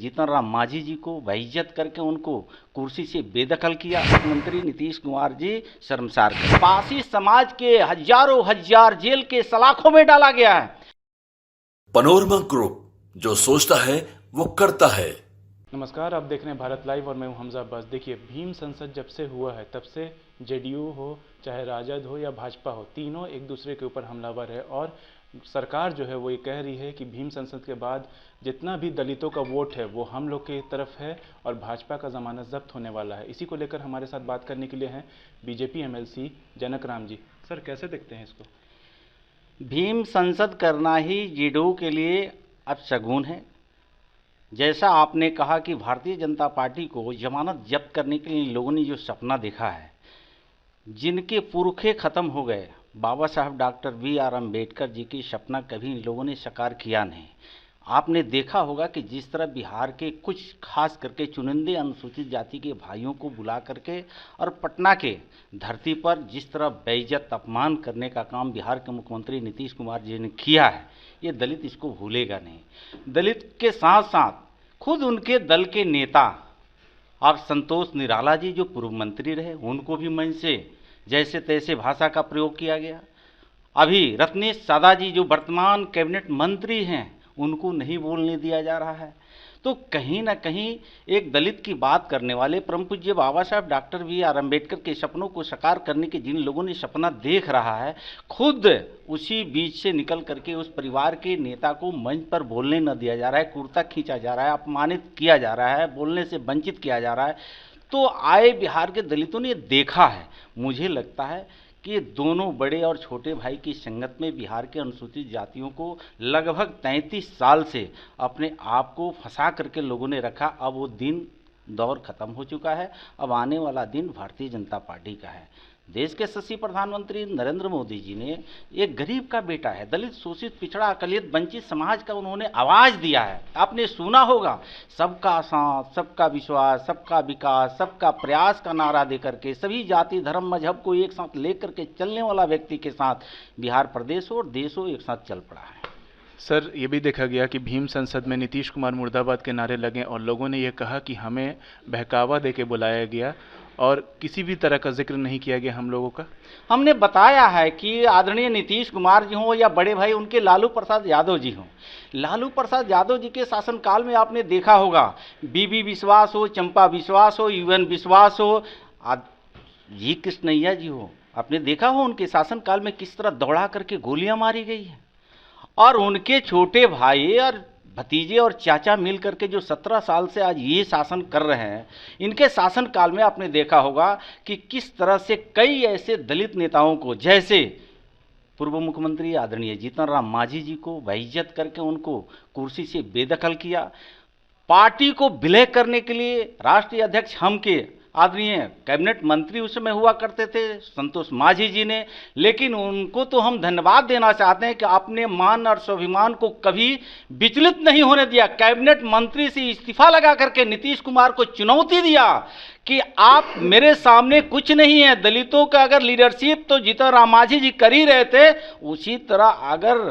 जीतन राम मांझी जी को बेइज्जत करके उनको कुर्सी से बेदखल किया। मुख्यमंत्री नीतीश कुमार जी शर्मसार कर पासी समाज के हजारों हजार जेल के सलाखों में डाला गया है। पनोरमा ग्रुप, जो सोचता है वो करता है। नमस्कार, आप देख रहे हैं भारत लाइव और मैं हूं हमजा अब्बास। देखिए, भीम संसद जब से हुआ है तब से जेडीयू हो, चाहे राजद हो या भाजपा हो, तीनों एक दूसरे के ऊपर हमलावर है। और सरकार जो है वो ये कह रही है कि भीम संसद के बाद जितना भी दलितों का वोट है वो हम लोग की तरफ है और भाजपा का ज़मानत जब्त होने वाला है। इसी को लेकर हमारे साथ बात करने के लिए हैं BJP MLC Janak Ram ji. Sir, कैसे देखते हैं इसको? भीम संसद करना ही जेडीयू के लिए अब शगुन है। जैसा आपने कहा कि भारतीय जनता पार्टी को जमानत जब्त करने के लिए लोगों ने जो सपना देखा है, जिनके पुरखे खत्म हो गए, बाबा साहब डॉक्टर बी.आर. अम्बेडकर जी की सपना कभी इन लोगों ने साकार किया नहीं। आपने देखा होगा कि जिस तरह बिहार के कुछ खास करके चुनिंदे अनुसूचित जाति के भाइयों को बुला करके और पटना के धरती पर जिस तरह बेइज्जत अपमान करने का काम बिहार के मुख्यमंत्री नीतीश कुमार जी ने किया है, ये दलित इसको भूलेगा नहीं। दलित के साथ साथ खुद उनके दल के नेता और संतोष निराला जी जो पूर्व मंत्री रहे, उनको भी मंच से जैसे तैसे भाषा का प्रयोग किया गया। अभी रत्नेश सादा जी जो वर्तमान कैबिनेट मंत्री हैं, उनको नहीं बोलने दिया जा रहा है। तो कहीं ना कहीं एक दलित की बात करने वाले परम पूज्य बाबा साहब डॉक्टर बी.आर. अम्बेडकर के सपनों को साकार करने के जिन लोगों ने सपना देख रहा है, खुद उसी बीच से निकल करके उस परिवार के नेता को मंच पर बोलने न दिया जा रहा है, कुर्ता खींचा जा रहा है, अपमानित किया जा रहा है, बोलने से वंचित किया जा रहा है। तो आए बिहार के दलितों ने देखा है। मुझे लगता है कि दोनों बड़े और छोटे भाई की संगत में बिहार के अनुसूचित जातियों को लगभग 33 साल से अपने आप को फंसा करके लोगों ने रखा। अब वो दिन दौर खत्म हो चुका है। अब आने वाला दिन भारतीय जनता पार्टी का है। देश के यशस्वी प्रधानमंत्री नरेंद्र मोदी जी ने एक गरीब का बेटा है, दलित शोषित पिछड़ा अकलियत वंचित समाज का उन्होंने आवाज़ दिया है। आपने सुना होगा, सबका साथ, सबका विश्वास, सबका विकास, सबका प्रयास का नारा देकर के सभी जाति धर्म मजहब को एक साथ लेकर के चलने वाला व्यक्ति के साथ बिहार प्रदेश और देश एक साथ चल पड़ा है। सर, ये भी देखा गया कि भीम संसद में नीतीश कुमार मुर्दाबाद के नारे लगे और लोगों ने ये कहा कि हमें बहकावा दे के बुलाया गया और किसी भी तरह का जिक्र नहीं किया गया हम लोगों का। हमने बताया है कि आदरणीय नीतीश कुमार जी हों या बड़े भाई उनके लालू प्रसाद यादव जी हों, लालू प्रसाद यादव जी के शासनकाल में आपने देखा होगा, बीबी विश्वास हो, चंपा विश्वास हो, यूएन विश्वास हो, जी कृष्णैया जी हो, आपने देखा हो उनके शासनकाल में किस तरह दौड़ा करके गोलियां मारी गई है। और उनके छोटे भाई और भतीजे और चाचा मिल करके जो 17 साल से आज ये शासन कर रहे हैं, इनके शासनकाल में आपने देखा होगा कि किस तरह से कई ऐसे दलित नेताओं को, जैसे पूर्व मुख्यमंत्री आदरणीय जीतन राम मांझी जी को बेइज्जत करके उनको कुर्सी से बेदखल किया। पार्टी को विलय करने के लिए राष्ट्रीय अध्यक्ष हम के आदरणीय कैबिनेट मंत्री उस समय हुआ करते थे संतोष मांझी जी ने, लेकिन उनको तो हम धन्यवाद देना चाहते हैं कि आपने मान और स्वाभिमान को कभी विचलित नहीं होने दिया। कैबिनेट मंत्री से इस्तीफा लगा करके नीतीश कुमार को चुनौती दिया कि आप मेरे सामने कुछ नहीं है। दलितों का अगर लीडरशिप तो जीतन राम मांझी जी कर ही रहे थे, उसी तरह अगर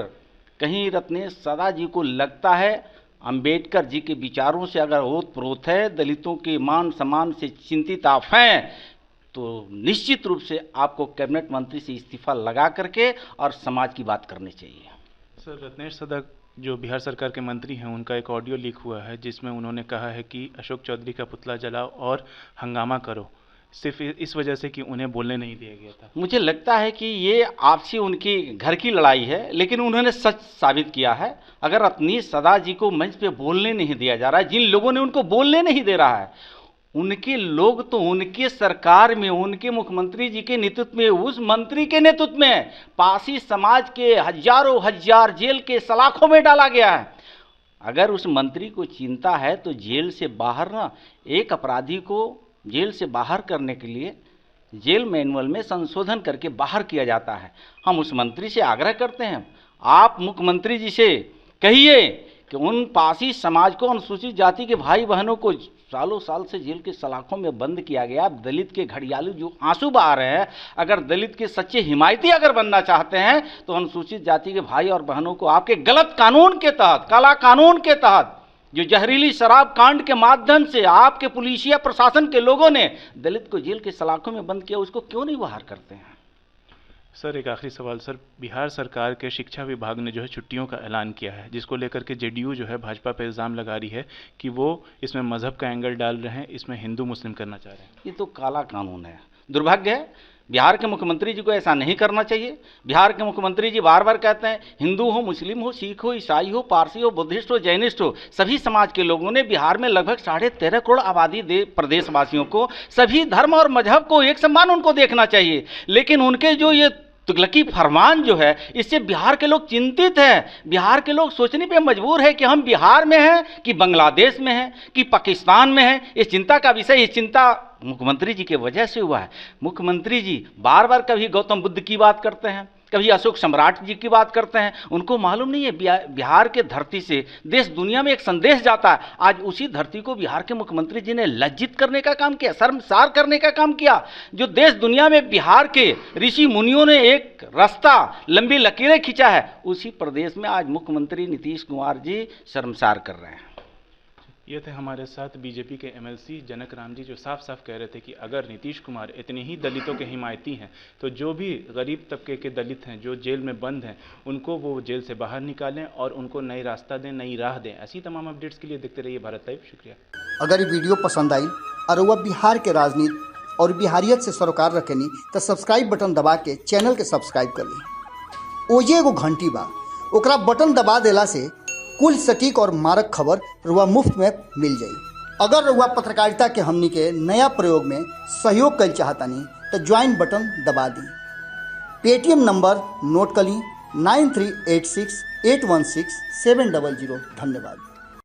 कहीं रत्नेश सादा जी को लगता है अंबेडकर जी के विचारों से अगर ओत प्रोत है, दलितों के मान सम्मान से चिंतित आप हैं, तो निश्चित रूप से आपको कैबिनेट मंत्री से इस्तीफा लगा करके और समाज की बात करनी चाहिए। सर, रत्नेश सादा जो बिहार सरकार के मंत्री हैं, उनका एक ऑडियो लीक हुआ है जिसमें उन्होंने कहा है कि अशोक चौधरी का पुतला जलाओ और हंगामा करो, सिर्फ इस वजह से कि उन्हें बोलने नहीं दिया गया था। मुझे लगता है कि ये आपसी उनकी घर की लड़ाई है, लेकिन उन्होंने सच साबित किया है। अगर रत्नेश सादा जी को मंच पे बोलने नहीं दिया जा रहा है, जिन लोगों ने उनको बोलने नहीं दे रहा है, उनके लोग तो उनके सरकार में, उनके मुख्यमंत्री जी के नेतृत्व में, उस मंत्री के नेतृत्व में पासी समाज के हजारों हजार जेल के सलाखों में डाला गया है। अगर उस मंत्री को चिंता है तो जेल से बाहर ना, एक अपराधी को जेल से बाहर करने के लिए जेल मैनुअल में संशोधन करके बाहर किया जाता है। हम उस मंत्री से आग्रह करते हैं, आप मुख्यमंत्री जी से कहिए कि उन पासी समाज को, अनुसूचित जाति के भाई बहनों को सालों साल से जेल के सलाखों में बंद किया गया। दलित के घड़ियालू जो आंसू बहा रहे हैं, अगर दलित के सच्चे हिमायती अगर बनना चाहते हैं तो अनुसूचित जाति के भाई और बहनों को आपके गलत कानून के तहत, काला कानून के तहत जो जहरीली शराब कांड के माध्यम से आपके पुलिसिया प्रशासन के लोगों ने दलित को जेल के सलाखों में बंद किया, उसको क्यों नहीं बाहर करते हैं? सर एक आखिरी सवाल सर, बिहार सरकार के शिक्षा विभाग ने जो है छुट्टियों का ऐलान किया है, जिसको लेकर के जेडीयू जो है भाजपा पर इल्ज़ाम लगा रही है कि वो इसमें मजहब का एंगल डाल रहे हैं, इसमें हिंदू मुस्लिम करना चाह रहे हैं। ये तो काला कानून है, दुर्भाग्य है। बिहार के मुख्यमंत्री जी को ऐसा नहीं करना चाहिए। बिहार के मुख्यमंत्री जी बार बार कहते हैं हिंदू हो, मुस्लिम हो, सिख हो, ईसाई हो, पारसी हो, बुद्धिस्ट हो, जैनिस्ट हो, सभी समाज के लोगों ने बिहार में लगभग 13.5 करोड़ आबादी दे प्रदेशवासियों को, सभी धर्म और मजहब को एक समान उनको देखना चाहिए। लेकिन उनके जो ये तुगलकी फरमान जो है, इससे बिहार के लोग चिंतित हैं। बिहार के लोग सोचने पे मजबूर है कि हम बिहार में हैं कि बांग्लादेश में हैं कि पाकिस्तान में हैं। इस चिंता का विषय, इस चिंता मुख्यमंत्री जी की वजह से हुआ है। मुख्यमंत्री जी बार बार कभी गौतम बुद्ध की बात करते हैं, कभी अशोक सम्राट जी की बात करते हैं। उनको मालूम नहीं है बिहार के धरती से देश दुनिया में एक संदेश जाता है। आज उसी धरती को बिहार के मुख्यमंत्री जी ने लज्जित करने का काम किया, शर्मसार करने का काम किया। जो देश दुनिया में बिहार के ऋषि मुनियों ने एक रास्ता, लंबी लकीरें खींचा है, उसी प्रदेश में आज मुख्यमंत्री नीतीश कुमार जी शर्मसार कर रहे हैं। ये थे हमारे साथ बीजेपी के एमएलसी जनक राम जी, जो साफ साफ कह रहे थे कि अगर नीतीश कुमार इतने ही दलितों के हिमायती हैं तो जो भी गरीब तबके के दलित हैं जो जेल में बंद हैं उनको वो जेल से बाहर निकालें और उनको नई रास्ता दें, नई राह दें। ऐसी तमाम अपडेट्स के लिए देखते रहिए भारत लाइव। शुक्रिया। अगर ये वीडियो पसंद आई और वह बिहार के राजनीति और बिहारियत से सरोकार रखेनी तो सब्सक्राइब बटन दबा के चैनल के सब्सक्राइब कर ली। ओजे एगो घंटी बा, ओकरा बटन दबा देला से कुल सटीक और मारक खबर रुआ मुफ्त में मिल जाई। अगर रुआ पत्रकारिता के हमनी के नया प्रयोग में सहयोग कर चाहतानी तो ज्वाइन बटन दबा दी। पेटीएम नंबर नोट कर ली 9386816700। धन्यवाद।